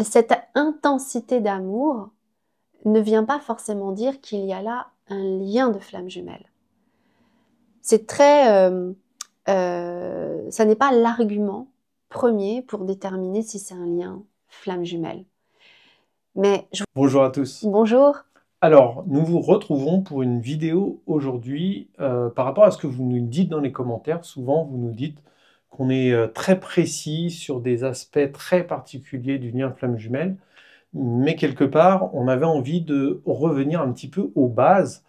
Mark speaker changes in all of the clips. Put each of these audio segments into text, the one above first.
Speaker 1: cette intensité d'amour ne vient pas forcément dire qu'il y a là un lien de flamme jumelle. C'est très... ça n'est pas l'argument premier pour déterminer si c'est un lien flamme jumelle. Mais
Speaker 2: Bonjour à tous.
Speaker 1: Bonjour.
Speaker 2: Alors, nous vous retrouvons pour une vidéo aujourd'hui par rapport à ce que vous nous dites dans les commentaires. Souvent, vous nous dites qu'on est très précis sur des aspects très particuliers du lien flamme jumelle, mais quelque part, on avait envie de revenir un petit peu aux bases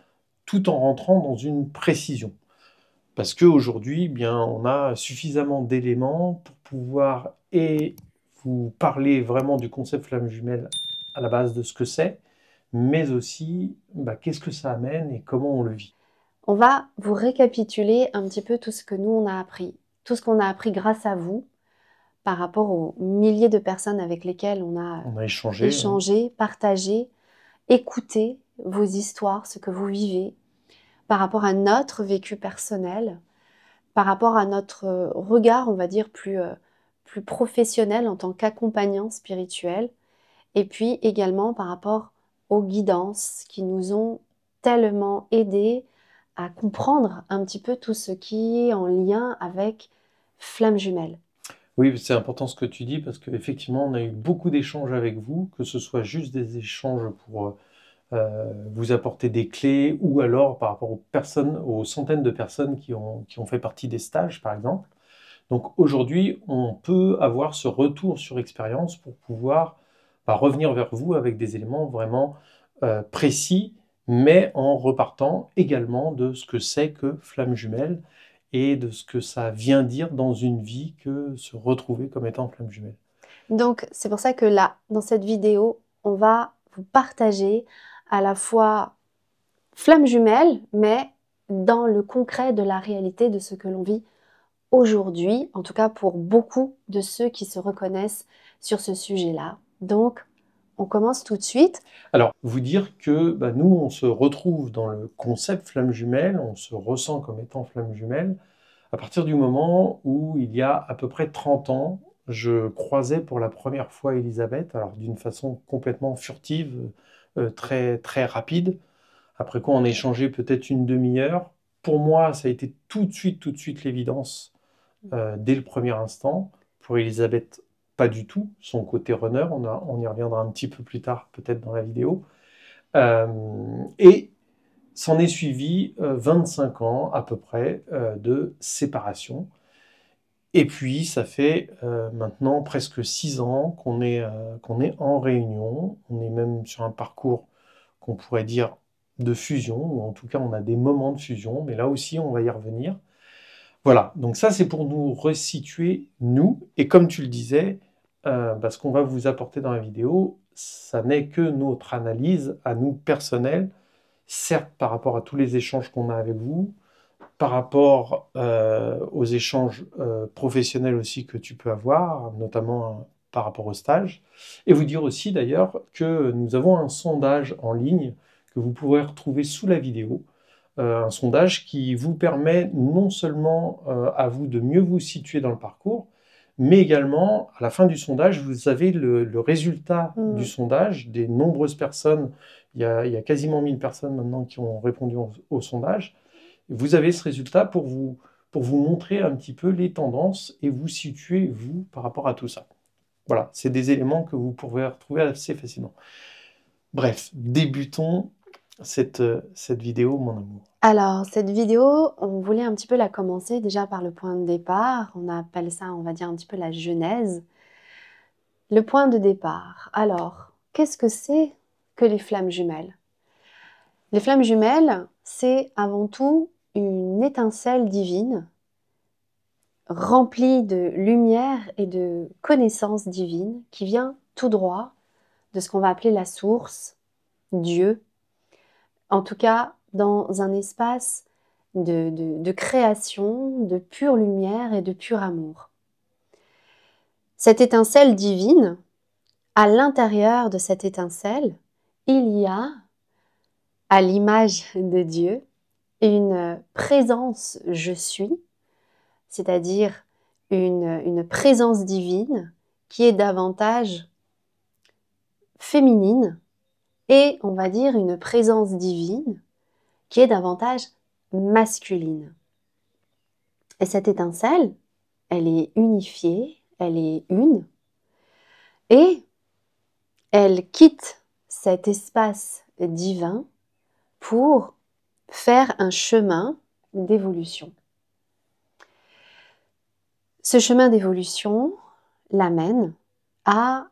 Speaker 2: tout en rentrant dans une précision. Parce qu'aujourd'hui, bien, on a suffisamment d'éléments pour pouvoir vous parler vraiment du concept flamme jumelle à la base de ce que c'est, mais aussi qu'est-ce que ça amène et comment on le vit.
Speaker 1: On va vous récapituler un petit peu tout ce que nous on a appris, tout ce qu'on a appris grâce à vous par rapport aux milliers de personnes avec lesquelles on a échangé, partagé, écouté vos histoires, ce que vous vivez, par rapport à notre vécu personnel, par rapport à notre regard, on va dire, plus professionnel en tant qu'accompagnant spirituel, et puis également par rapport aux guidances qui nous ont tellement aidés à comprendre un petit peu tout ce qui est en lien avec flamme jumelle.
Speaker 2: Oui, c'est important ce que tu dis parce qu'effectivement, on a eu beaucoup d'échanges avec vous, que ce soit juste des échanges pour vous apporter des clés ou alors par rapport aux centaines de personnes qui ont fait partie des stages, par exemple. Donc aujourd'hui, on peut avoir ce retour sur expérience pour pouvoir revenir vers vous avec des éléments vraiment précis, mais en repartant également de ce que c'est que flamme jumelle et de ce que ça vient dire dans une vie que se retrouver comme étant flamme jumelle.
Speaker 1: Donc c'est pour ça que là, dans cette vidéo, on va vous partager à la fois flamme jumelle, mais dans le concret de la réalité de ce que l'on vit aujourd'hui, en tout cas pour beaucoup de ceux qui se reconnaissent sur ce sujet-là. Donc, on commence tout de suite.
Speaker 2: Alors, vous dire que nous, on se retrouve dans le concept flamme jumelle, on se ressent comme étant flamme jumelle, à partir du moment où, il y a à peu près 30 ans, je croisais pour la première fois Elisabeth, alors d'une façon complètement furtive, très, très rapide. Après quoi, on a échangé peut-être une demi-heure. Pour moi, ça a été tout de suite l'évidence, dès le premier instant. Pour Elisabeth, pas du tout. Son côté runner, on y reviendra un petit peu plus tard, peut-être dans la vidéo. Et s'en est suivi 25 ans à peu près de séparation. Et puis, ça fait maintenant presque 6 ans qu'on est en réunion. On est même sur un parcours qu'on pourrait dire de fusion, ou en tout cas, on a des moments de fusion, mais là aussi, on va y revenir. Voilà, donc ça, c'est pour nous resituer, nous. Et comme tu le disais, ce qu'on va vous apporter dans la vidéo, ça n'est que notre analyse à nous personnelle, certes par rapport à tous les échanges qu'on a avec vous, par rapport aux échanges professionnels aussi que tu peux avoir, notamment par rapport au stage, et vous dire aussi d'ailleurs que nous avons un sondage en ligne que vous pourrez retrouver sous la vidéo, un sondage qui vous permet non seulement à vous de mieux vous situer dans le parcours, mais également, à la fin du sondage, vous avez le résultat du sondage des nombreuses personnes. Il y a quasiment 1000 personnes maintenant qui ont répondu au sondage. Vous avez ce résultat pour vous montrer un petit peu les tendances et vous situer, vous, par rapport à tout ça. Voilà, c'est des éléments que vous pourrez retrouver assez facilement. Bref, débutons cette vidéo, mon amour.
Speaker 1: Alors, cette vidéo, on voulait un petit peu la commencer déjà par le point de départ. On appelle ça, on va dire, un petit peu la genèse. Le point de départ. Alors, qu'est-ce que c'est que les flammes jumelles? Les flammes jumelles, c'est avant tout une étincelle divine remplie de lumière et de connaissance divine qui vient tout droit de ce qu'on va appeler la source, Dieu, en tout cas dans un espace de création, de pure lumière et de pur amour. Cette étincelle divine, à l'intérieur de cette étincelle, il y a, à l'image de Dieu, une présence je suis, c'est-à-dire une présence divine qui est davantage féminine et, on va dire, une présence divine qui est davantage masculine. Et cette étincelle, elle est unifiée, elle est une, et elle quitte cet espace divin pour faire un chemin d'évolution. Ce chemin d'évolution l'amène à,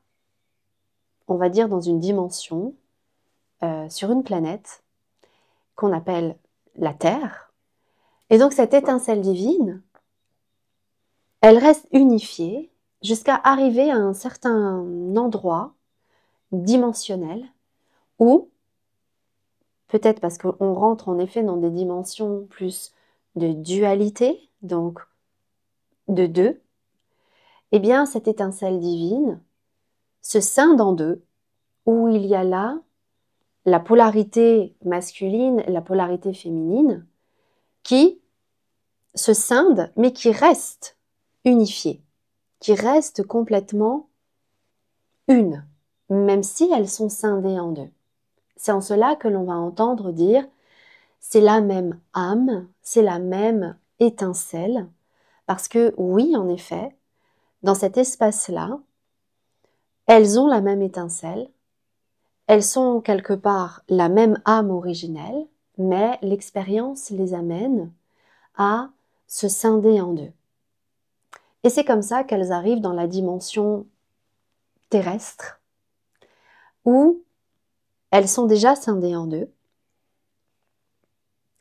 Speaker 1: on va dire, dans une dimension, sur une planète qu'on appelle la Terre. Et donc cette étincelle divine, elle reste unifiée jusqu'à arriver à un certain endroit dimensionnel où, peut-être parce qu'on rentre en effet dans des dimensions plus de dualité, donc de deux, eh bien cette étincelle divine se scinde en deux, où il y a là la polarité masculine et la polarité féminine qui se scindent, mais qui restent unifiées, qui restent complètement une, même si elles sont scindées en deux. C'est en cela que l'on va entendre dire c'est la même âme, c'est la même étincelle, parce que oui, en effet, dans cet espace-là, elles ont la même étincelle, elles sont quelque part la même âme originelle, mais l'expérience les amène à se scinder en deux. Et c'est comme ça qu'elles arrivent dans la dimension terrestre, où elles sont déjà scindées en deux,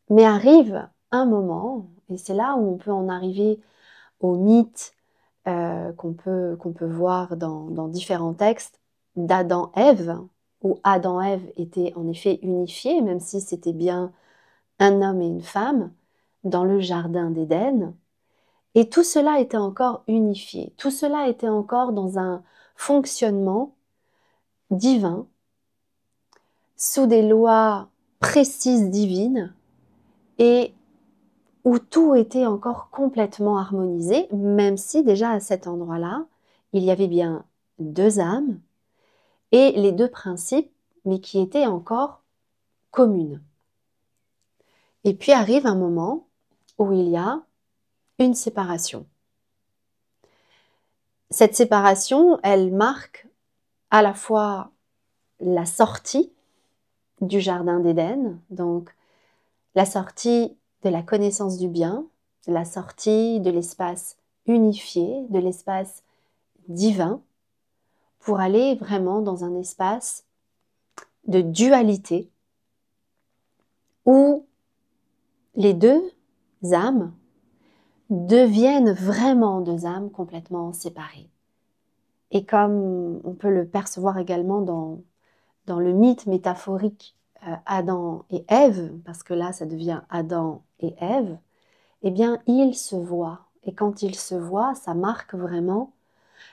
Speaker 1: mais arrive un moment, et c'est là où on peut en arriver au mythe qu'on peut voir dans différents textes d'Adam-Ève, où Adam-Ève étaient en effet unifiés, même si c'était bien un homme et une femme, dans le jardin d'Éden. Et tout cela était encore unifié, tout cela était encore dans un fonctionnement divin, sous des lois précises divines, et où tout était encore complètement harmonisé, même si déjà à cet endroit-là, il y avait bien deux âmes et les deux principes, mais qui étaient encore communes. Et puis arrive un moment où il y a une séparation. Cette séparation, elle marque à la fois la sortie du jardin d'Éden, donc la sortie de la connaissance du bien, la sortie de l'espace unifié, de l'espace divin, pour aller vraiment dans un espace de dualité où les deux âmes deviennent vraiment deux âmes complètement séparées. Et comme on peut le percevoir également dans le mythe métaphorique Adam et Ève, parce que là ça devient Adam et Ève, eh bien ils se voient. Et quand ils se voient, ça marque vraiment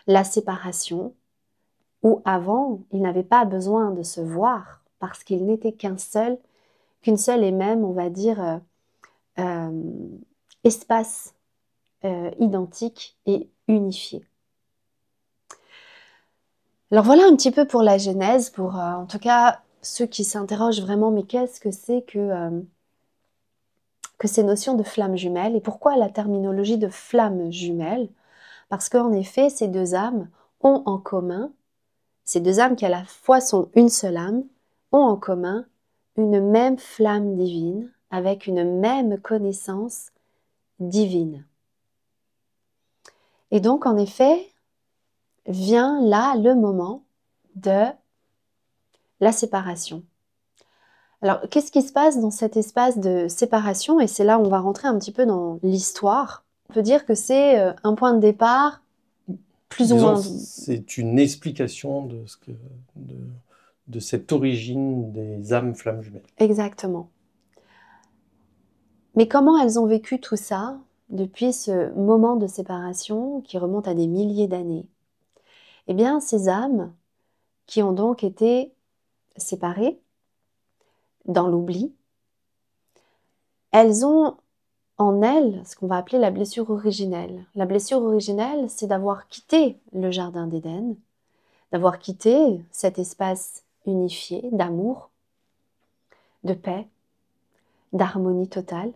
Speaker 1: la séparation, où avant, ils n'avaient pas besoin de se voir, parce qu'ils n'étaient qu'une seule et même, on va dire, espace identique et unifié. Alors voilà un petit peu pour la genèse, pour en tout cas ceux qui s'interrogent vraiment, mais qu'est-ce que c'est que ces notions de flammes jumelles, et pourquoi la terminologie de flammes jumelles? Parce qu'en effet, ces deux âmes ont en commun, ces deux âmes qui à la fois sont une seule âme, ont en commun une même flamme divine, avec une même connaissance divine. Et donc, en effet, vient là le moment de la séparation. Alors, qu'est-ce qui se passe dans cet espace de séparation? Et c'est là où on va rentrer un petit peu dans l'histoire. On peut dire que c'est un point de départ plus ou moins...
Speaker 2: C'est une explication de cette origine des âmes flammes jumelles.
Speaker 1: Exactement. Mais comment elles ont vécu tout ça depuis ce moment de séparation qui remonte à des milliers d'années? Eh bien, ces âmes qui ont donc été séparées dans l'oubli, elles ont en elles ce qu'on va appeler la blessure originelle. La blessure originelle, c'est d'avoir quitté le jardin d'Éden, d'avoir quitté cet espace unifié d'amour, de paix, d'harmonie totale,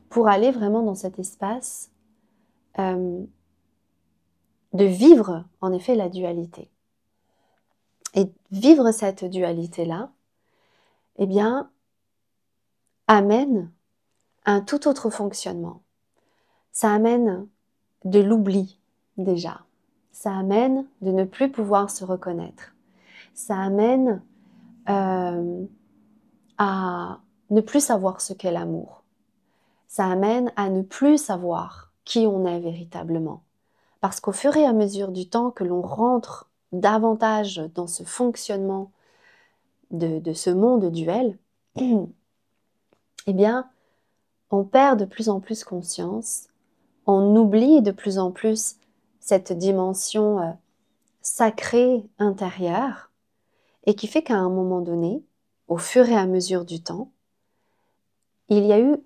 Speaker 1: pour aller vraiment dans cet espace de vivre en effet la dualité. Et vivre cette dualité-là, eh bien, amène un tout autre fonctionnement. Ça amène de l'oubli déjà. Ça amène de ne plus pouvoir se reconnaître. Ça amène à ne plus savoir ce qu'est l'amour. Ça amène à ne plus savoir qui on est véritablement. Parce qu'au fur et à mesure du temps que l'on rentre davantage dans ce fonctionnement de ce monde duel, eh bien, on perd de plus en plus conscience, on oublie de plus en plus cette dimension sacrée intérieure, et qui fait qu'à un moment donné, au fur et à mesure du temps, il y a eu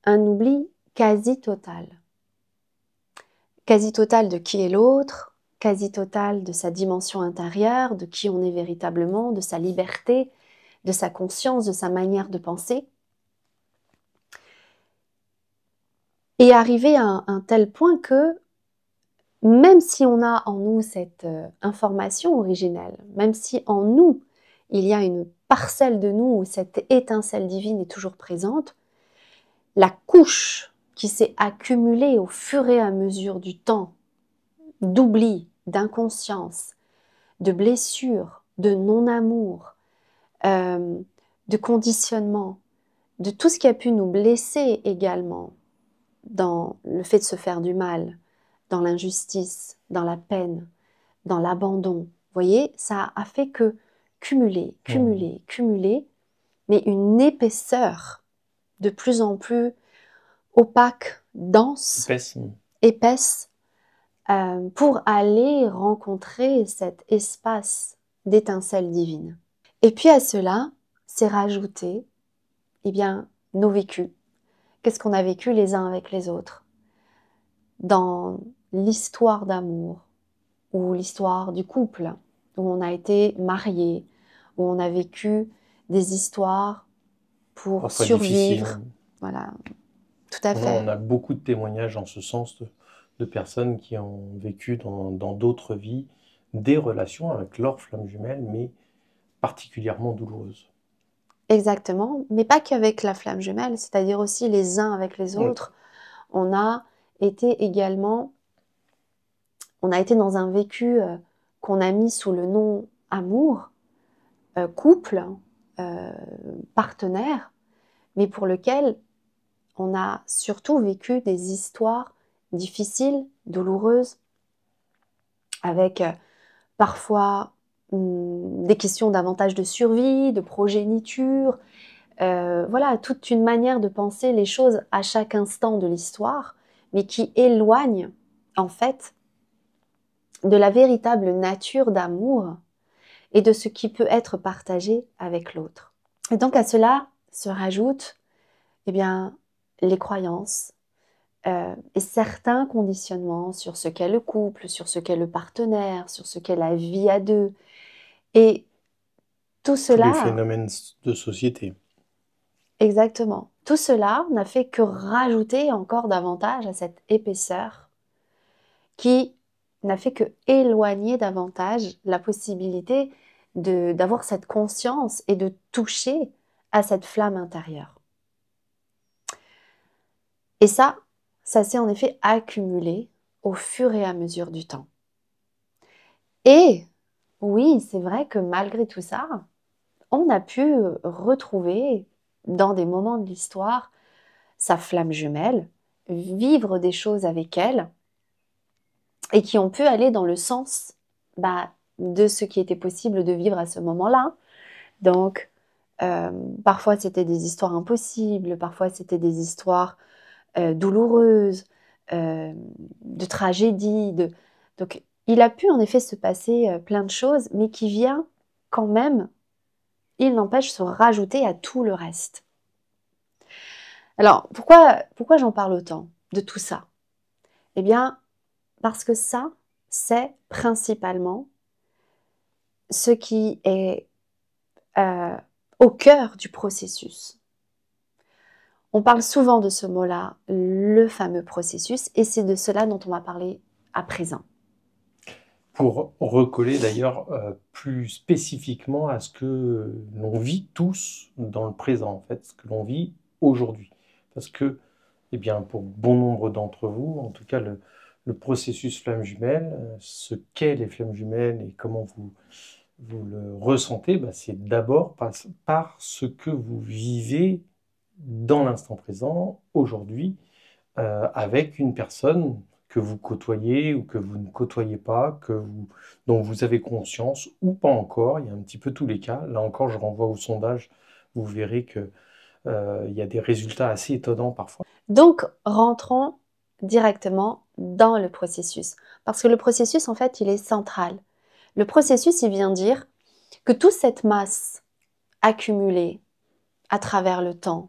Speaker 1: un oubli quasi total. Quasi total de qui est l'autre, quasi total de sa dimension intérieure, de qui on est véritablement, de sa liberté, de sa conscience, de sa manière de penser. Et arrivé à un tel point que, même si on a en nous cette information originelle, même si en nous, il y a une parcelle de nous où cette étincelle divine est toujours présente, la couche qui s'est accumulée au fur et à mesure du temps, d'oubli, d'inconscience, de blessures, de non-amour, de conditionnement, de tout ce qui a pu nous blesser également dans le fait de se faire du mal, dans l'injustice, dans la peine, dans l'abandon. Vous voyez, ça a fait que cumuler, mais une épaisseur de plus en plus opaque, dense, épaisse, pour aller rencontrer cet espace d'étincelle divine. Et puis à cela, c'est rajouter, eh bien, nos vécus. Qu'est-ce qu'on a vécu les uns avec les autres dans l'histoire d'amour ou l'histoire du couple, où on a été mariés, où on a vécu des histoires pour
Speaker 2: parfois
Speaker 1: survivre.
Speaker 2: Difficile.
Speaker 1: Voilà, tout à fait.
Speaker 2: On a beaucoup de témoignages en ce sens de personnes qui ont vécu dans d'autres vies des relations avec leur flamme jumelle, mais particulièrement douloureuses.
Speaker 1: Exactement, mais pas qu'avec la flamme jumelle, c'est-à-dire aussi les uns avec les autres. On a été également, on a été dans un vécu qu'on a mis sous le nom amour, couple, partenaire, mais pour lequel on a surtout vécu des histoires difficiles, douloureuses, avec parfois des questions davantage de survie, de progéniture, voilà, toute une manière de penser les choses à chaque instant de l'histoire, mais qui éloigne en fait de la véritable nature d'amour et de ce qui peut être partagé avec l'autre. Et donc à cela se rajoutent eh bien, les croyances et certains conditionnements sur ce qu'est le couple, sur ce qu'est le partenaire, sur ce qu'est la vie à deux. Et tout cela...
Speaker 2: Tous les phénomènes de société.
Speaker 1: Exactement. Tout cela n'a fait que rajouter encore davantage à cette épaisseur qui n'a fait que éloigner davantage la possibilité d'avoir cette conscience et de toucher à cette flamme intérieure. Et ça s'est en effet accumulé au fur et à mesure du temps. Et oui, c'est vrai que malgré tout ça, on a pu retrouver dans des moments de l'histoire sa flamme jumelle, vivre des choses avec elle et qui ont pu aller dans le sens de ce qui était possible de vivre à ce moment-là. Donc, parfois c'était des histoires impossibles, parfois c'était des histoires douloureuses, de tragédies. Donc, il a pu en effet se passer plein de choses, mais qui vient quand même, il n'empêche, se rajouter à tout le reste. Alors, pourquoi j'en parle autant de tout ça? Eh bien, parce que ça, c'est principalement ce qui est au cœur du processus. On parle souvent de ce mot-là, le fameux processus, et c'est de cela dont on va parler à présent.
Speaker 2: Pour recoller d'ailleurs plus spécifiquement à ce que l'on vit tous dans le présent, en fait, ce que l'on vit aujourd'hui. Parce que, eh bien, pour bon nombre d'entre vous, en tout cas, le processus flamme jumelle, ce qu'est les flammes jumelles et comment vous le ressentez, bah, c'est d'abord par ce que vous vivez dans l'instant présent, aujourd'hui, avec une personne que vous côtoyez ou que vous ne côtoyez pas, dont vous avez conscience ou pas encore. Il y a un petit peu tous les cas. Là encore, je renvoie au sondage. Vous verrez qu'il y a des résultats assez étonnants parfois.
Speaker 1: Donc, rentrons directement dans le processus. Parce que le processus, en fait, il est central. Le processus, il vient dire que toute cette masse accumulée à travers le temps,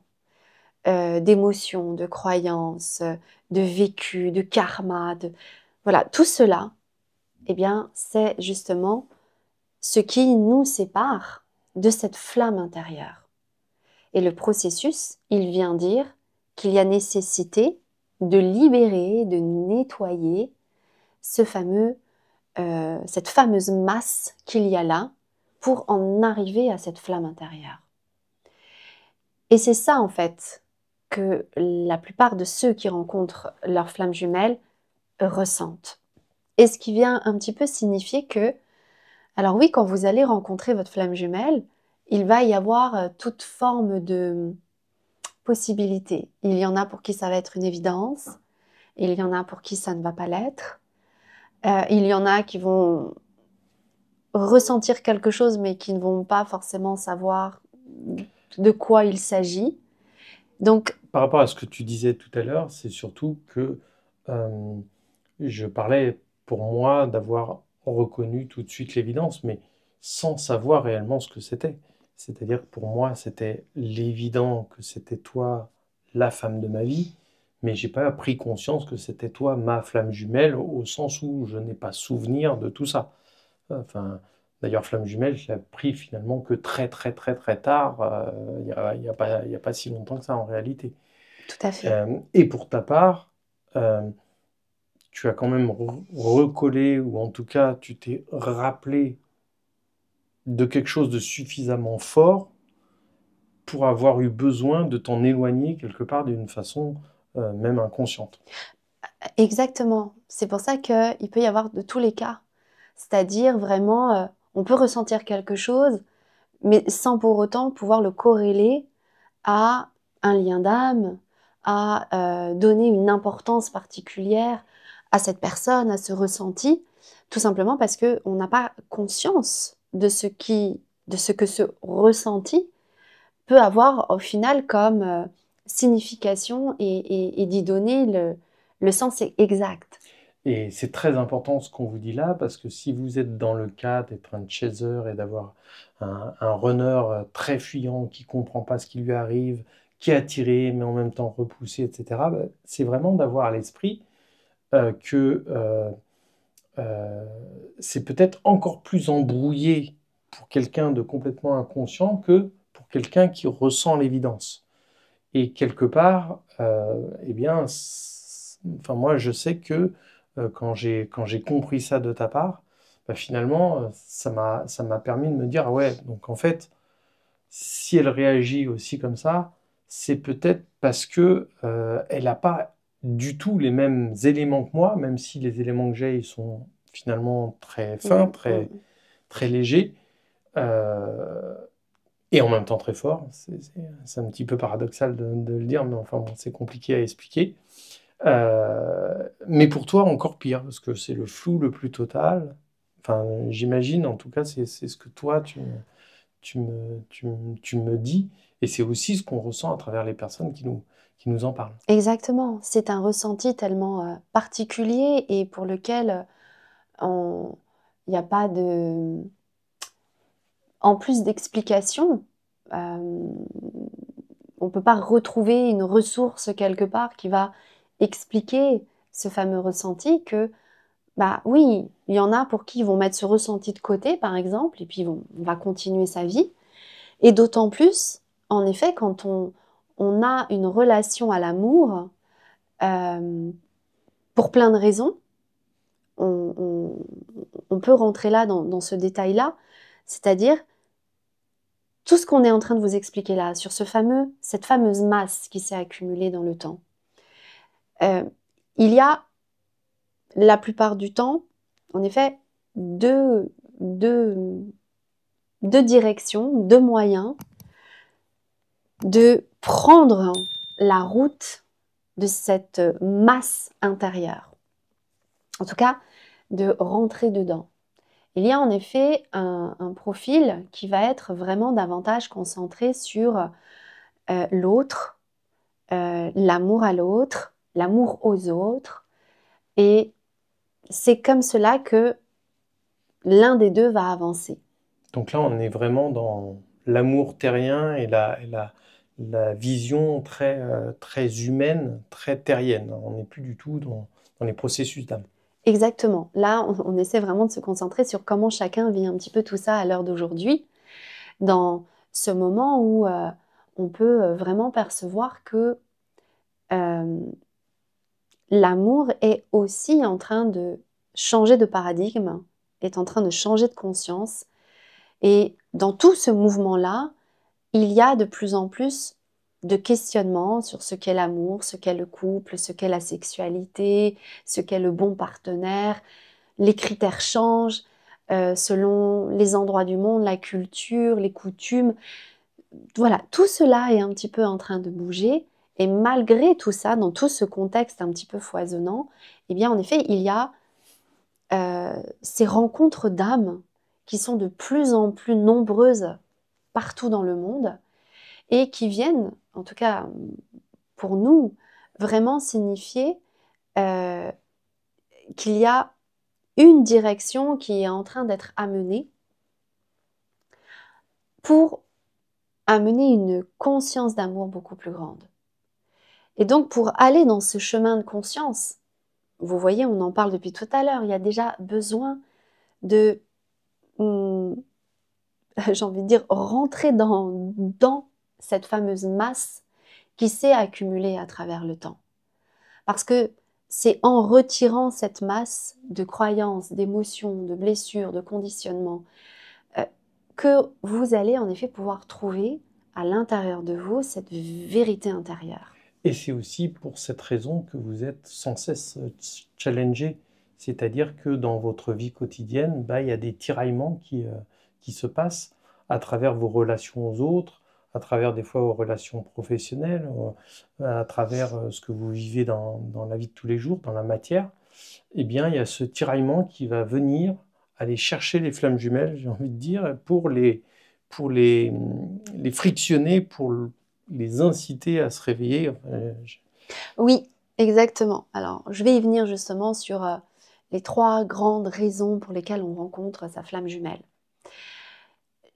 Speaker 1: d'émotions, de croyances, de vécu, de karma, voilà, tout cela, eh bien, c'est justement ce qui nous sépare de cette flamme intérieure. Et le processus, il vient dire qu'il y a nécessité de libérer, de nettoyer cette fameuse masse qu'il y a là pour en arriver à cette flamme intérieure. Et c'est ça, en fait, que la plupart de ceux qui rencontrent leur flamme jumelle ressentent. Et ce qui vient un petit peu signifier que, alors oui, quand vous allez rencontrer votre flamme jumelle, il va y avoir toute forme de possibilités. Il y en a pour qui ça va être une évidence, il y en a pour qui ça ne va pas l'être. Il y en a qui vont ressentir quelque chose, mais qui ne vont pas forcément savoir de quoi il s'agit. Donc,
Speaker 2: par rapport à ce que tu disais tout à l'heure, c'est surtout que je parlais pour moi d'avoir reconnu tout de suite l'évidence, mais sans savoir réellement ce que c'était. C'est-à-dire que pour moi, c'était l'évident que c'était toi la femme de ma vie, mais j'ai pas pris conscience que c'était toi ma flamme jumelle, au sens où je n'ai pas souvenir de tout ça. Enfin, d'ailleurs, flamme jumelle, je l'ai pris finalement que très très très très tard, il y a pas si longtemps que ça en réalité.
Speaker 1: tout à fait.
Speaker 2: Et pour ta part, tu as quand même recollé, ou en tout cas, tu t'es rappelé de quelque chose de suffisamment fort pour avoir eu besoin de t'en éloigner quelque part d'une façon même inconsciente.
Speaker 1: Exactement. C'est pour ça qu'il peut y avoir de tous les cas. C'est-à-dire vraiment, on peut ressentir quelque chose, mais sans pour autant pouvoir le corréler à un lien d'âme, à donner une importance particulière à cette personne, à ce ressenti, tout simplement parce qu'on n'a pas conscience de ce que ce ressenti peut avoir au final comme signification et d'y donner le sens exact.
Speaker 2: Et c'est très important ce qu'on vous dit là, parce que si vous êtes dans le cas d'être un chaser et d'avoir un runner très fuyant qui comprend pas ce qui lui arrive, qui est attiré mais en même temps repoussé, etc., bah, c'est vraiment d'avoir à l'esprit que c'est peut-être encore plus embrouillé pour quelqu'un de complètement inconscient que pour quelqu'un qui ressent l'évidence. Et quelque part, eh bien, enfin moi je sais que quand j'ai compris ça de ta part, bah, finalement ça m'a permis de me dire ah ouais, donc en fait si elle réagit aussi comme ça, c'est peut-être parce que elle n'a pas du tout les mêmes éléments que moi, même si les éléments que j'ai ils sont finalement très fins, très légers. Et en même temps très forts. C'est un petit peu paradoxal de le dire, mais enfin bon, c'est compliqué à expliquer. Mais pour toi, encore pire, parce que c'est le flou le plus total. Enfin, j'imagine, en tout cas, c'est ce que toi, tu me dis, et c'est aussi ce qu'on ressent à travers les personnes qui nous en parlent.
Speaker 1: Exactement, c'est un ressenti tellement particulier et pour lequel il n'y a pas de... En plus d'explications, on ne peut pas retrouver une ressource quelque part qui va expliquer ce fameux ressenti que bah oui, il y en a pour qui ils vont mettre ce ressenti de côté, par exemple, et puis on va continuer sa vie. Et d'autant plus, en effet, quand on a une relation à l'amour, pour plein de raisons, on peut rentrer là dans ce détail-là, c'est-à-dire tout ce qu'on est en train de vous expliquer là, sur cette fameuse masse qui s'est accumulée dans le temps. Il y a, la plupart du temps, en effet, deux directions, deux moyens de prendre la route de cette masse intérieure. En tout cas, de rentrer dedans. Il y a en effet un profil qui va être vraiment davantage concentré sur l'autre, l'amour à l'autre, l'amour aux autres. Et c'est comme cela que l'un des deux va avancer.
Speaker 2: Donc là, on est vraiment dans l'amour terrien et la vision très, très humaine, très terrienne. On n'est plus du tout dans les processus d'âme.
Speaker 1: Exactement. Là, on essaie vraiment de se concentrer sur comment chacun vit un petit peu tout ça à l'heure d'aujourd'hui, dans ce moment où on peut vraiment percevoir que l'amour est aussi en train de changer de paradigme, est en train de changer de conscience. Et dans tout ce mouvement-là, il y a de plus en plus de questionnements sur ce qu'est l'amour, ce qu'est le couple, ce qu'est la sexualité, ce qu'est le bon partenaire. Les critères changent selon les endroits du monde, la culture, les coutumes. Voilà, tout cela est un petit peu en train de bouger. Et malgré tout ça, dans tout ce contexte un petit peu foisonnant, eh bien, en effet, il y a ces rencontres d'âmes qui sont de plus en plus nombreuses partout dans le monde et qui viennent, en tout cas pour nous, vraiment signifier qu'il y a une direction qui est en train d'être amenée pour amener une conscience d'amour beaucoup plus grande. Et donc pour aller dans ce chemin de conscience, vous voyez, on en parle depuis tout à l'heure, il y a déjà besoin de, j'ai envie de dire, rentrer dans cette fameuse masse qui s'est accumulée à travers le temps. Parce que c'est en retirant cette masse de croyances, d'émotions, de blessures, de conditionnements, que vous allez en effet pouvoir trouver à l'intérieur de vous cette vérité intérieure.
Speaker 2: Et c'est aussi pour cette raison que vous êtes sans cesse challengé, c'est-à-dire que dans votre vie quotidienne, il y a des tiraillements qui se passent à travers vos relations aux autres, à travers des fois vos relations professionnelles, à travers ce que vous vivez dans la vie de tous les jours, dans la matière. Eh bien, il y a ce tiraillement qui va venir aller chercher les flammes jumelles, j'ai envie de dire, pour les frictionner, pour les inciter à se réveiller.
Speaker 1: Oui, exactement. Alors, je vais y venir justement sur les 3 grandes raisons pour lesquelles on rencontre sa flamme jumelle.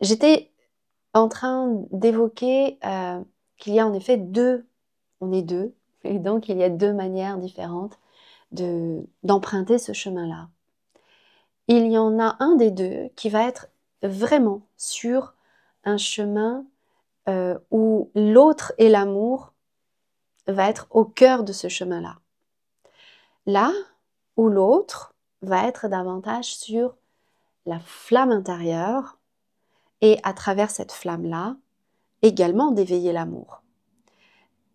Speaker 1: J'étais en train d'évoquer qu'il y a en effet on est deux, et donc il y a 2 manières différentes d'emprunter ce chemin-là. Il y en a un des 2 qui va être vraiment sur un chemin où l'autre et l'amour va être au cœur de ce chemin-là. Là où l'autre va être davantage sur la flamme intérieure et à travers cette flamme-là, également d'éveiller l'amour.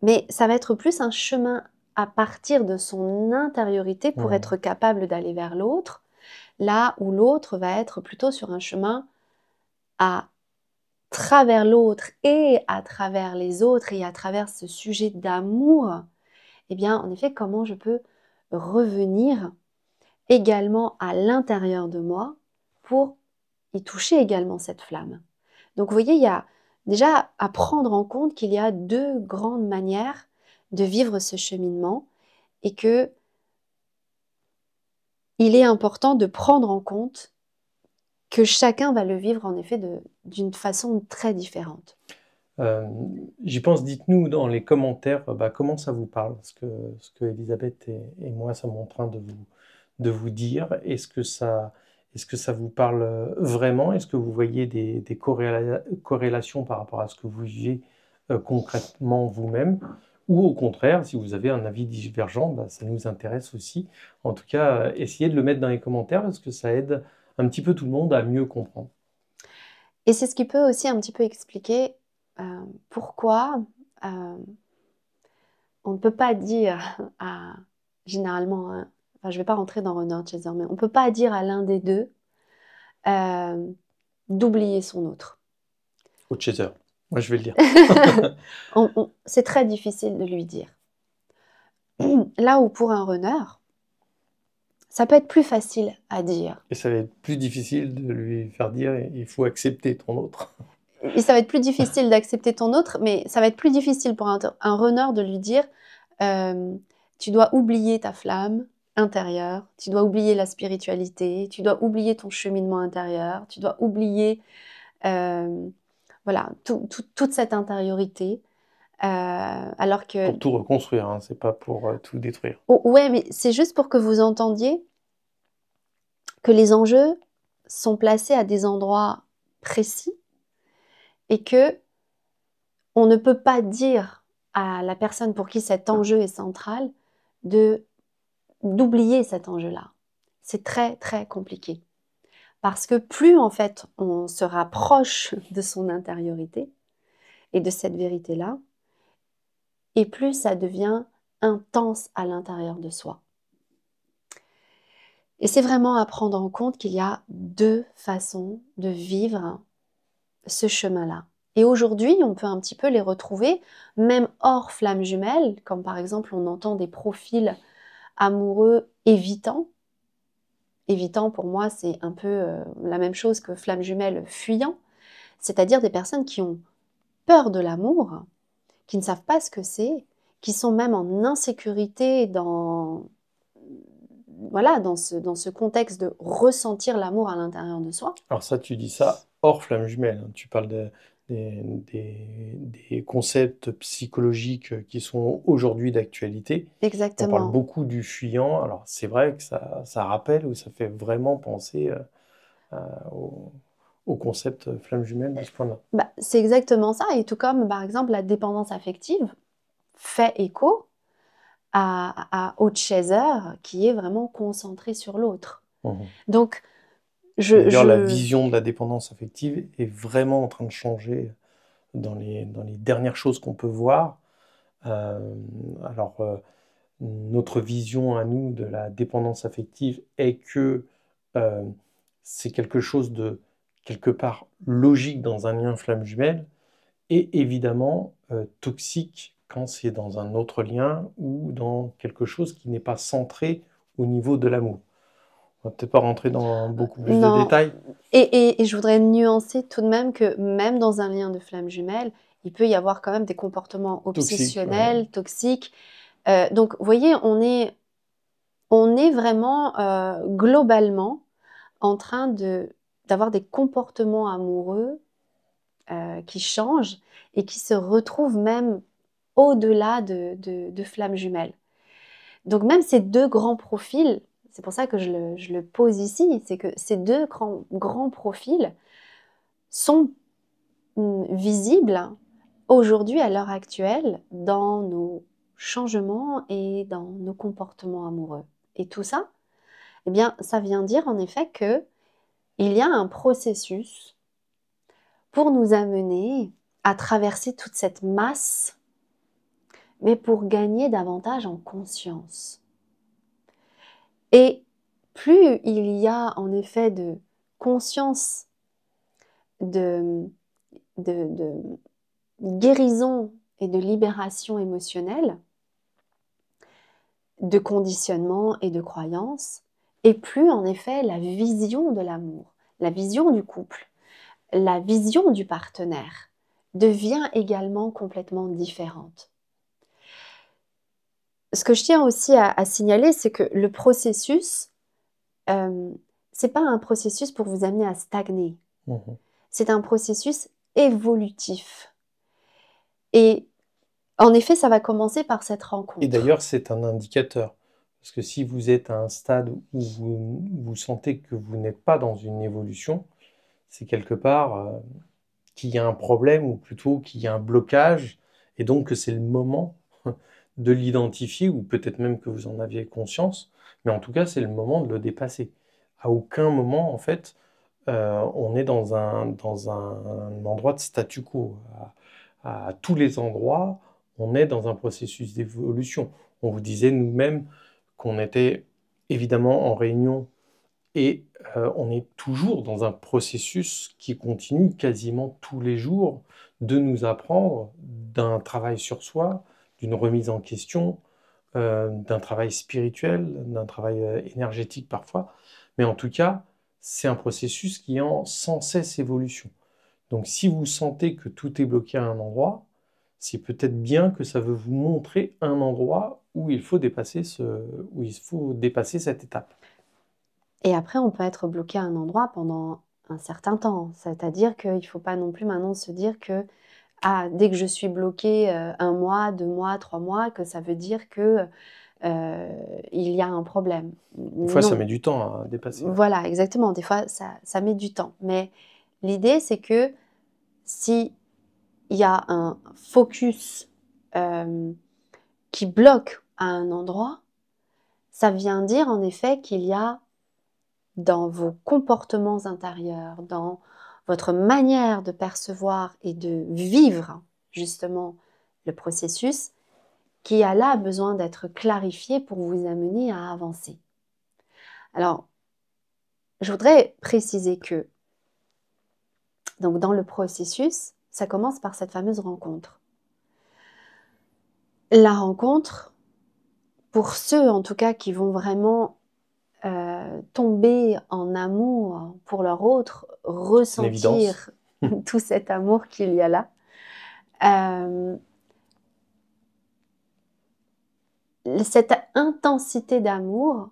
Speaker 1: Mais ça va être plus un chemin à partir de son intériorité pour être capable d'aller vers l'autre, là où l'autre va être plutôt sur un chemin à travers l'autre et à travers les autres et à travers ce sujet d'amour. Eh bien, en effet, comment je peux revenir également à l'intérieur de moi pour y toucher également cette flamme. Donc vous voyez, il y a déjà à prendre en compte qu'il y a 2 grandes manières de vivre ce cheminement et que il est important de prendre en compte que chacun va le vivre en effet d'une façon très différente.
Speaker 2: J'y pense, dites-nous dans les commentaires comment ça vous parle, ce que Elisabeth et moi sommes en train de vous dire, est-ce que ça vous parle vraiment? Est-ce que vous voyez des corrélations par rapport à ce que vous vivez concrètement vous-même? Ou au contraire, si vous avez un avis divergent, bah, ça nous intéresse aussi. En tout cas, essayez de le mettre dans les commentaires parce que ça aide un petit peu tout le monde à mieux comprendre.
Speaker 1: Et c'est ce qui peut aussi un petit peu expliquer pourquoi on ne peut pas dire généralement, hein, enfin, je ne vais pas rentrer dans Runner Chaser, mais on ne peut pas dire à l'un des deux d'oublier son autre.
Speaker 2: Au chaser, moi je vais le dire.
Speaker 1: C'est très difficile de lui dire. Là où pour un runner, ça peut être plus facile à dire.
Speaker 2: Et ça va être plus difficile de lui faire dire il faut accepter ton autre.
Speaker 1: Et ça va être plus difficile d'accepter ton autre, mais ça va être plus difficile pour un runner de lui dire tu dois oublier ta flamme intérieure, tu dois oublier la spiritualité, tu dois oublier ton cheminement intérieur, tu dois oublier voilà, toute cette intériorité. Alors que...
Speaker 2: Pour tout reconstruire, hein, c'est pas pour tout détruire.
Speaker 1: Oh, ouais, mais c'est juste pour que vous entendiez que les enjeux sont placés à des endroits précis et que on ne peut pas dire à la personne pour qui cet enjeu est central d'oublier cet enjeu-là. C'est très, très compliqué. Parce que plus, en fait, on se rapproche de son intériorité et de cette vérité-là, et plus ça devient intense à l'intérieur de soi. Et c'est vraiment à prendre en compte qu'il y a deux façons de vivre ce chemin-là. Et aujourd'hui, on peut un petit peu les retrouver, même hors flamme jumelle, comme par exemple on entend des profils amoureux évitants. Évitant, pour moi, c'est un peu la même chose que flamme jumelle fuyant, c'est-à-dire des personnes qui ont peur de l'amour, qui ne savent pas ce que c'est, qui sont même en insécurité dans ce contexte de ressentir l'amour à l'intérieur de soi.
Speaker 2: Alors ça, tu dis ça hors flamme jumelle. Tu parles des concepts psychologiques qui sont aujourd'hui d'actualité.
Speaker 1: Exactement.
Speaker 2: On parle beaucoup du fuyant. Alors c'est vrai que ça rappelle ou ça fait vraiment penser au concept flamme jumelle de ce point-là.
Speaker 1: Bah, c'est exactement ça. Et tout comme, par exemple, la dépendance affective fait écho au chaser qui est vraiment concentré sur l'autre. Donc,
Speaker 2: d'ailleurs, la vision de la dépendance affective est vraiment en train de changer dans les dernières choses qu'on peut voir. Notre vision à nous de la dépendance affective est que c'est quelque chose de quelque part logique dans un lien flamme jumelle et évidemment toxique quand c'est dans un autre lien ou dans quelque chose qui n'est pas centré au niveau de l'amour. On va peut-être pas rentrer dans beaucoup plus de détails.
Speaker 1: Et je voudrais nuancer tout de même que même dans un lien de flamme jumelle, il peut y avoir quand même des comportements obsessionnels, toxiques. Donc, vous voyez, on est vraiment globalement en train d'avoir des comportements amoureux qui changent et qui se retrouvent même au-delà de flammes jumelles. Donc même ces deux grands profils, c'est pour ça que je le pose ici, c'est que ces deux grands profils sont visibles aujourd'hui, à l'heure actuelle, dans nos changements et dans nos comportements amoureux. Et tout ça, eh bien, ça vient dire en effet que il y a un processus pour nous amener à traverser toute cette masse, mais pour gagner davantage en conscience. Et plus il y a en effet de conscience, de guérison et de libération émotionnelle, de conditionnement et de croyance, et plus en effet la vision de l'amour, la vision du couple, la vision du partenaire devient également complètement différente. Ce que je tiens aussi à signaler, c'est que le processus, c'est pas un processus pour vous amener à stagner. C'est un processus évolutif. Et en effet, ça va commencer par cette rencontre.
Speaker 2: Et d'ailleurs, c'est un indicateur. Parce que si vous êtes à un stade où vous sentez que vous n'êtes pas dans une évolution, c'est quelque part qu'il y a un problème, ou plutôt qu'il y a un blocage, et donc que c'est le moment de l'identifier, ou peut-être même que vous en aviez conscience, mais en tout cas, c'est le moment de le dépasser. À aucun moment, en fait, on est dans un endroit de statu quo. À tous les endroits, on est dans un processus d'évolution. On vous disait nous-mêmes qu'on était évidemment en réunion, et on est toujours dans un processus qui continue quasiment tous les jours de nous apprendre d'un travail sur soi, d'une remise en question, d'un travail spirituel, d'un travail énergétique parfois. Mais en tout cas, c'est un processus qui est en sans cesse évolution. Donc si vous sentez que tout est bloqué à un endroit, c'est peut-être bien que ça veut vous montrer un endroit où il faut dépasser cette étape.
Speaker 1: Et après, on peut être bloqué à un endroit pendant un certain temps. C'est-à-dire qu'il ne faut pas non plus maintenant se dire que dès que je suis bloqué 1 mois, 2 mois, 3 mois, que ça veut dire que il y a un problème.
Speaker 2: Des fois, ça met du temps à dépasser.
Speaker 1: Voilà, exactement. Des fois, ça met du temps. Mais l'idée, c'est que si il y a un focus qui bloque à un endroit, ça vient dire en effet qu'il y a dans vos comportements intérieurs, dans votre manière de percevoir et de vivre justement le processus, qui a là besoin d'être clarifié pour vous amener à avancer. Alors, je voudrais préciser que donc dans le processus, ça commence par cette fameuse rencontre. La rencontre, pour ceux en tout cas qui vont vraiment tomber en amour pour leur autre, ressentir tout cet amour qu'il y a là, cette intensité d'amour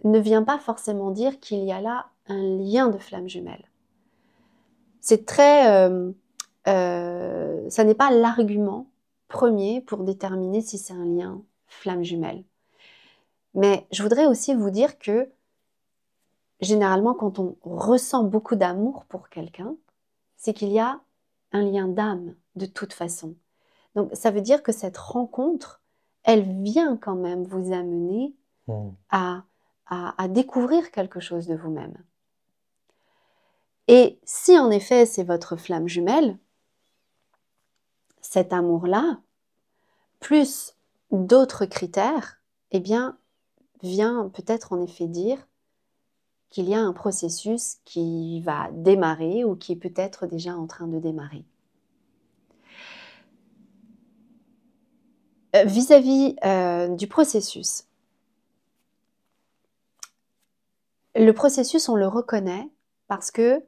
Speaker 1: ne vient pas forcément dire qu'il y a là un lien de flamme jumelle. C'est très... ça n'est pas l'argument premier pour déterminer si c'est un lien flamme jumelle. Mais je voudrais aussi vous dire que généralement, quand on ressent beaucoup d'amour pour quelqu'un, c'est qu'il y a un lien d'âme de toute façon. Donc, ça veut dire que cette rencontre, elle vient quand même vous amener à découvrir quelque chose de vous-même. Et si en effet c'est votre flamme jumelle, cet amour-là, plus d'autres critères, eh bien, vient peut-être en effet dire qu'il y a un processus qui va démarrer ou qui est peut-être déjà en train de démarrer. Vis-à-vis du processus, le processus, on le reconnaît parce que,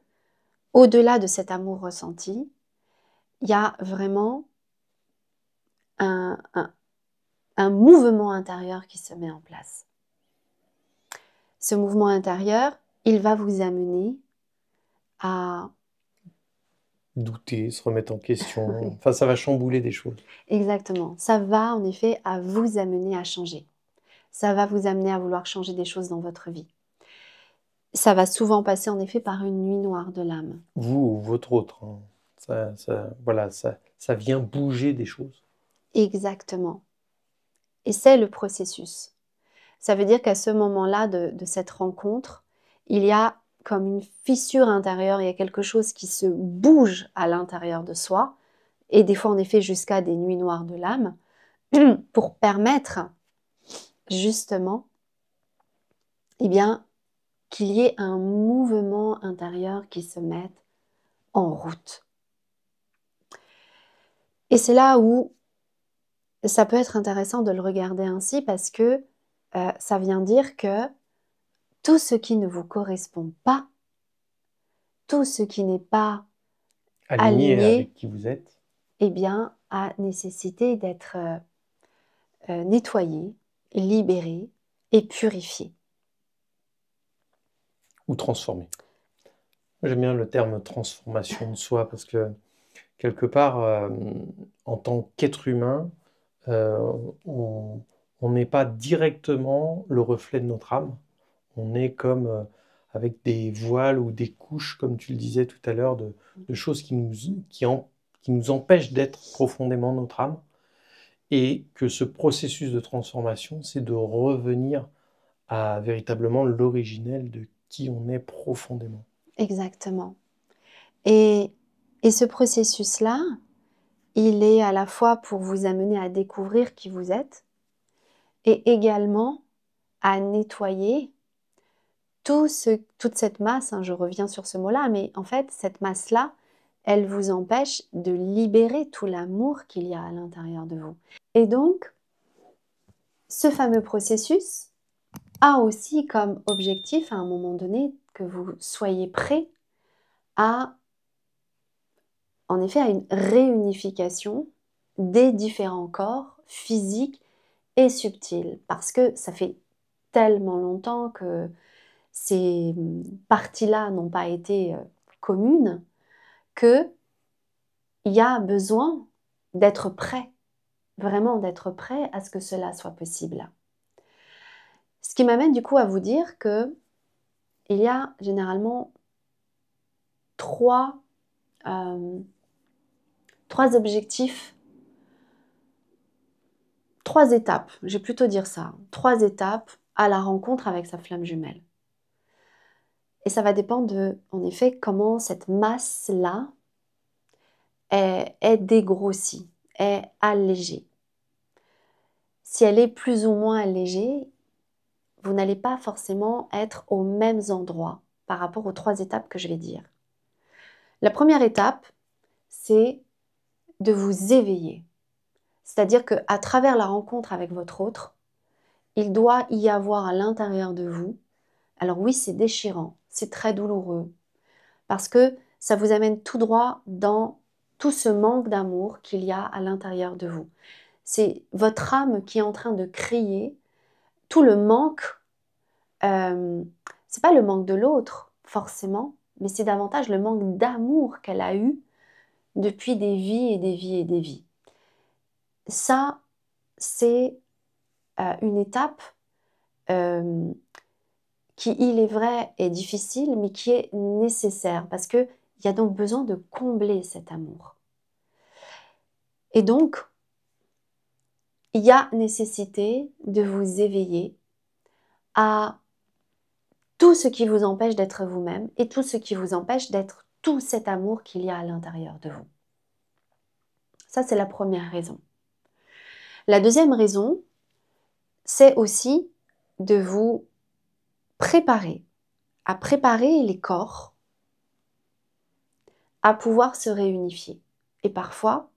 Speaker 1: au-delà de cet amour ressenti, il y a vraiment un mouvement intérieur qui se met en place. Ce mouvement intérieur, il va vous amener à
Speaker 2: douter, se remettre en question. Enfin, ça va chambouler des choses.
Speaker 1: Exactement. Ça va en effet à vous amener à changer. Ça va vous amener à vouloir changer des choses dans votre vie. Ça va souvent passer en effet par une nuit noire de l'âme.
Speaker 2: Vous ou votre autre. Hein. Ça vient bouger des choses.
Speaker 1: Exactement. Et c'est le processus. Ça veut dire qu'à ce moment-là de cette rencontre, il y a comme une fissure intérieure, il y a quelque chose qui se bouge à l'intérieur de soi, et des fois en effet jusqu'à des nuits noires de l'âme, pour permettre justement eh bien, qu'il y ait un mouvement intérieur qui se mette en route. Et c'est là où ça peut être intéressant de le regarder ainsi parce que ça vient dire que tout ce qui ne vous correspond pas, tout ce qui n'est pas aligné
Speaker 2: avec qui vous êtes,
Speaker 1: eh bien, a nécessité d'être nettoyé, libéré et purifié.
Speaker 2: Ou transformé. J'aime bien le terme transformation de soi parce que quelque part, en tant qu'être humain, on on n'est pas directement le reflet de notre âme. On est comme avec des voiles ou des couches, comme tu le disais tout à l'heure, de choses qui nous empêchent d'être profondément notre âme. Et que ce processus de transformation, c'est de revenir à véritablement l'originel de qui on est profondément.
Speaker 1: Exactement. Et ce processus-là, il est à la fois pour vous amener à découvrir qui vous êtes et également à nettoyer toute cette masse, hein, je reviens sur ce mot-là, mais en fait, cette masse-là, elle vous empêche de libérer tout l'amour qu'il y a à l'intérieur de vous. Et donc, ce fameux processus a aussi comme objectif, à un moment donné, que vous soyez prêt à, en effet, à une réunification des différents corps physiques et subtils. Parce que ça fait tellement longtemps que ces parties-là n'ont pas été communes, qu'il y a besoin d'être prêt, vraiment d'être prêt à ce que cela soit possible. Ce qui m'amène du coup à vous dire que il y a généralement trois objectifs, 3 étapes, je vais plutôt dire ça, 3 étapes à la rencontre avec sa flamme jumelle. Et ça va dépendre de, en effet, comment cette masse-là est dégrossie, est allégée. Si elle est plus ou moins allégée, vous n'allez pas forcément être aux mêmes endroits par rapport aux 3 étapes que je vais dire. La première étape, c'est de vous éveiller. C'est-à-dire qu'à travers la rencontre avec votre autre, il doit y avoir à l'intérieur de vous, alors oui, c'est déchirant, c'est très douloureux, parce que ça vous amène tout droit dans tout ce manque d'amour qu'il y a à l'intérieur de vous. C'est votre âme qui est en train de crier tout le manque. C'est pas le manque de l'autre, forcément, mais c'est davantage le manque d'amour qu'elle a eu depuis des vies et des vies et des vies. Ça, c'est une étape qui, il est vrai, est difficile, mais qui est nécessaire, parce qu'il y a donc besoin de combler cet amour. Et donc, il y a nécessité de vous éveiller à tout ce qui vous empêche d'être vous-même et tout ce qui vous empêche d'être tout cet amour qu'il y a à l'intérieur de vous. Ça, c'est la première raison. La deuxième raison, c'est aussi de vous préparer, à préparer les corps à pouvoir se réunifier. Et parfois,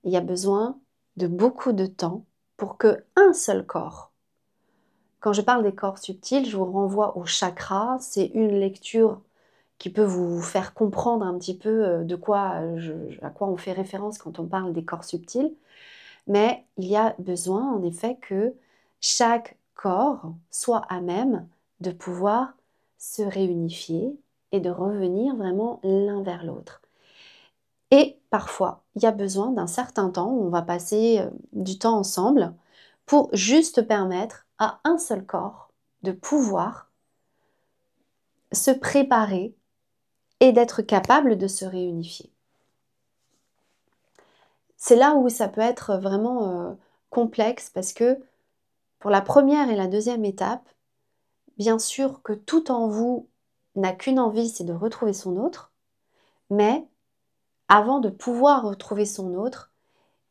Speaker 1: il y a besoin de beaucoup de temps pour qu'un seul corps. Quand je parle des corps subtils, je vous renvoie au chakra. C'est une lecture qui peut vous faire comprendre un petit peu à quoi on fait référence quand on parle des corps subtils. Mais il y a besoin, en effet, que chaque corps soit à même de pouvoir se réunifier et de revenir vraiment l'un vers l'autre. Et parfois, il y a besoin d'un certain temps où on va passer du temps ensemble pour juste permettre à un seul corps de pouvoir se préparer et d'être capable de se réunifier. C'est là où ça peut être vraiment complexe parce que pour la première et la deuxième étape, bien sûr que tout en vous n'a qu'une envie, c'est de retrouver son autre, mais avant de pouvoir retrouver son autre,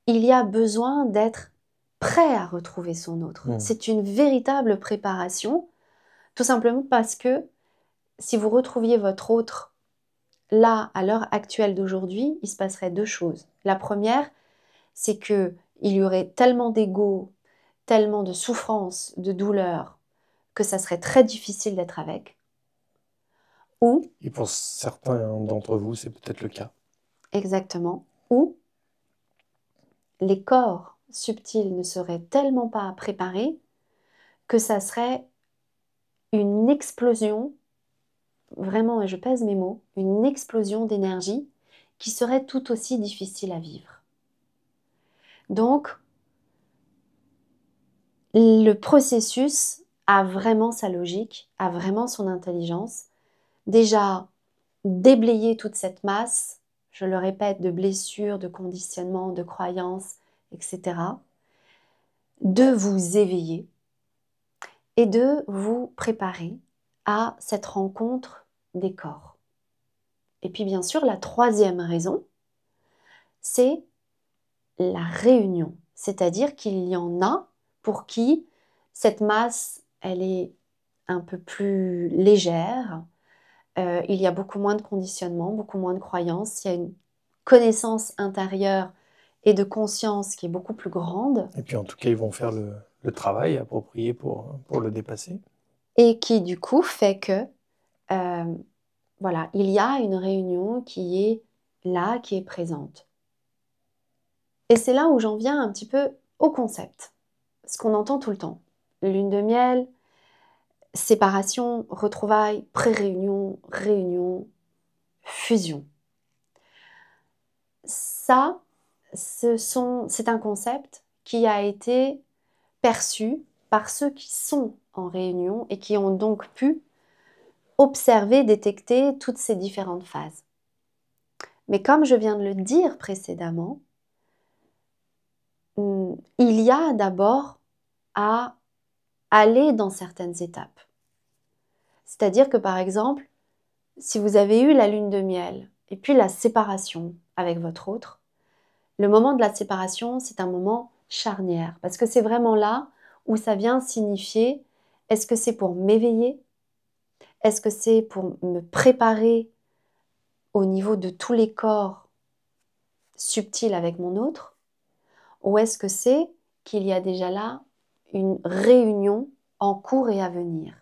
Speaker 1: il y a besoin d'être prêt à retrouver son autre. C'est une véritable préparation, tout simplement parce que si vous retrouviez votre autre là, à l'heure actuelle d'aujourd'hui, il se passerait 2 choses. La première, c'est qu'il y aurait tellement d'ego, tellement de souffrance, de douleur, que ça serait très difficile d'être avec.
Speaker 2: Et pour certains d'entre vous, c'est peut-être le cas.
Speaker 1: Exactement. Ou les corps subtils ne seraient tellement pas préparés que ça serait une explosion, vraiment, et je pèse mes mots, une explosion d'énergie qui serait tout aussi difficile à vivre. Donc, le processus a vraiment sa logique, a vraiment son intelligence. Déjà, déblayer toute cette masse, je le répète, de blessures, de conditionnements, de croyances, etc. De vous éveiller et de vous préparer à cette rencontre des corps. Et puis bien sûr, la troisième raison, c'est la réunion. C'est-à-dire qu'il y en a pour qui cette masse, elle est un peu plus légère. Il y a beaucoup moins de conditionnement, beaucoup moins de croyances. Il y a une connaissance intérieure et de conscience qui est beaucoup plus grande.
Speaker 2: Et puis en tout cas, ils vont faire le travail approprié pour le dépasser.
Speaker 1: Et qui du coup fait que, voilà, il y a une réunion qui est là, qui est présente. Et c'est là où j'en viens un petit peu au concept. Ce qu'on entend tout le temps. Lune de miel, séparation, retrouvailles, pré-réunion, réunion, fusion. Ça, c'est un concept qui a été perçu par ceux qui sont en réunion et qui ont donc pu observer, détecter toutes ces différentes phases. Mais comme je viens de le dire précédemment, il y a d'abord à aller dans certaines étapes. C'est-à-dire que par exemple, si vous avez eu la lune de miel et puis la séparation avec votre autre, le moment de la séparation, c'est un moment charnière parce que c'est vraiment là où ça vient signifier est-ce que c'est pour m'éveiller? Est-ce que c'est pour me préparer au niveau de tous les corps subtils avec mon autre? Ou est-ce que c'est qu'il y a déjà là une réunion en cours et à venir?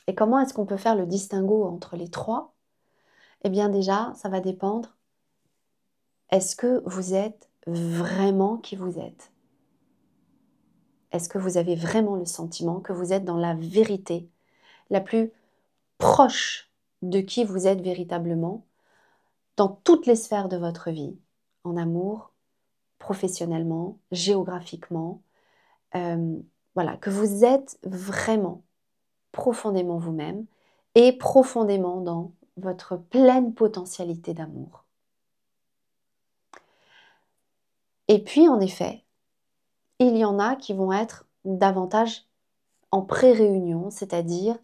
Speaker 1: Et comment est-ce qu'on peut faire le distinguo entre les trois? Eh bien déjà, ça va dépendre. Est-ce que vous êtes vraiment qui vous êtes? Est-ce que vous avez vraiment le sentiment que vous êtes dans la vérité la plus proche de qui vous êtes véritablement dans toutes les sphères de votre vie, en amour, professionnellement, géographiquement, voilà, que vous êtes vraiment profondément vous-même et profondément dans votre pleine potentialité d'amour. Et puis, en effet, il y en a qui vont être davantage en pré-réunion, c'est-à-dire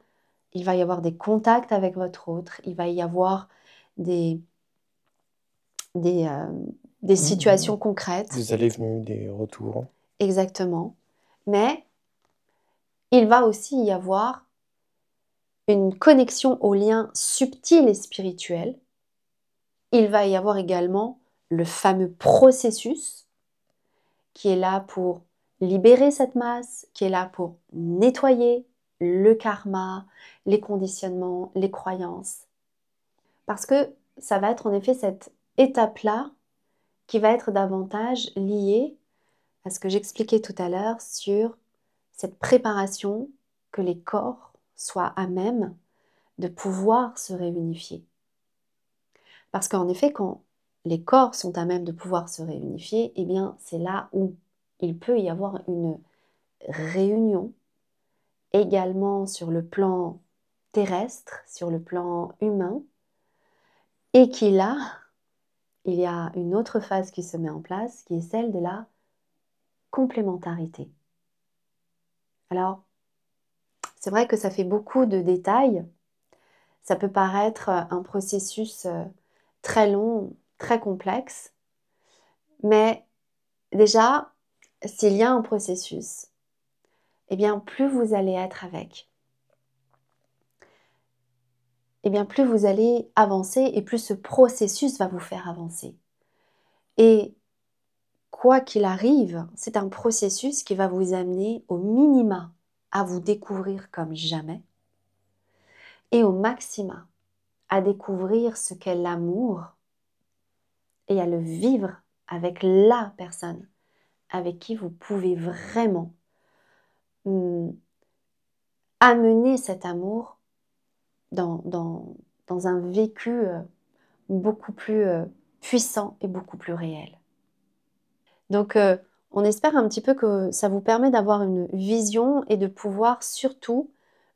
Speaker 1: il va y avoir des contacts avec votre autre, il va y avoir des situations concrètes.
Speaker 2: Des allées-venues, des retours.
Speaker 1: Exactement. Mais il va aussi y avoir une connexion aux liens subtils et spirituels. Il va y avoir également le fameux processus qui est là pour libérer cette masse, qui est là pour nettoyer le karma, les conditionnements, les croyances. Parce que ça va être en effet cette étape-là qui va être davantage liée à ce que j'expliquais tout à l'heure sur cette préparation que les corps soient à même de pouvoir se réunifier. Parce qu'en effet, quand les corps sont à même de pouvoir se réunifier, eh bien, c'est là où il peut y avoir une réunion également sur le plan terrestre, sur le plan humain, et qui là, il y a une autre phase qui se met en place, qui est celle de la complémentarité. Alors, c'est vrai que ça fait beaucoup de détails. Ça peut paraître un processus très long, très complexe. Mais déjà, s'il y a un processus, eh bien, plus vous allez être avec, eh bien, plus vous allez avancer et plus ce processus va vous faire avancer. Et quoi qu'il arrive, c'est un processus qui va vous amener au minima à vous découvrir comme jamais et au maxima à découvrir ce qu'est l'amour et à le vivre avec la personne avec qui vous pouvez vraiment amener cet amour dans un vécu beaucoup plus puissant et beaucoup plus réel. Donc, On espère un petit peu que ça vous permet d'avoir une vision et de pouvoir surtout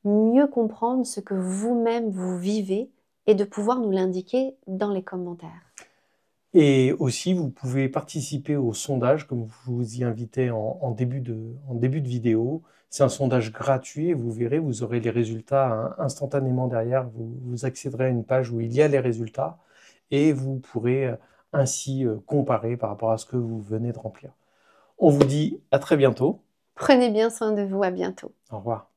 Speaker 1: mieux comprendre ce que vous-même vous vivez et de pouvoir nous l'indiquer dans les commentaires.
Speaker 2: Et aussi, vous pouvez participer au sondage, comme je vous y invitais en début de vidéo. C'est un sondage gratuit et vous verrez, vous aurez les résultats instantanément derrière. Vous accéderez à une page où il y a les résultats et vous pourrez ainsi comparer par rapport à ce que vous venez de remplir. On vous dit à très bientôt.
Speaker 1: Prenez bien soin de vous, à bientôt.
Speaker 2: Au revoir.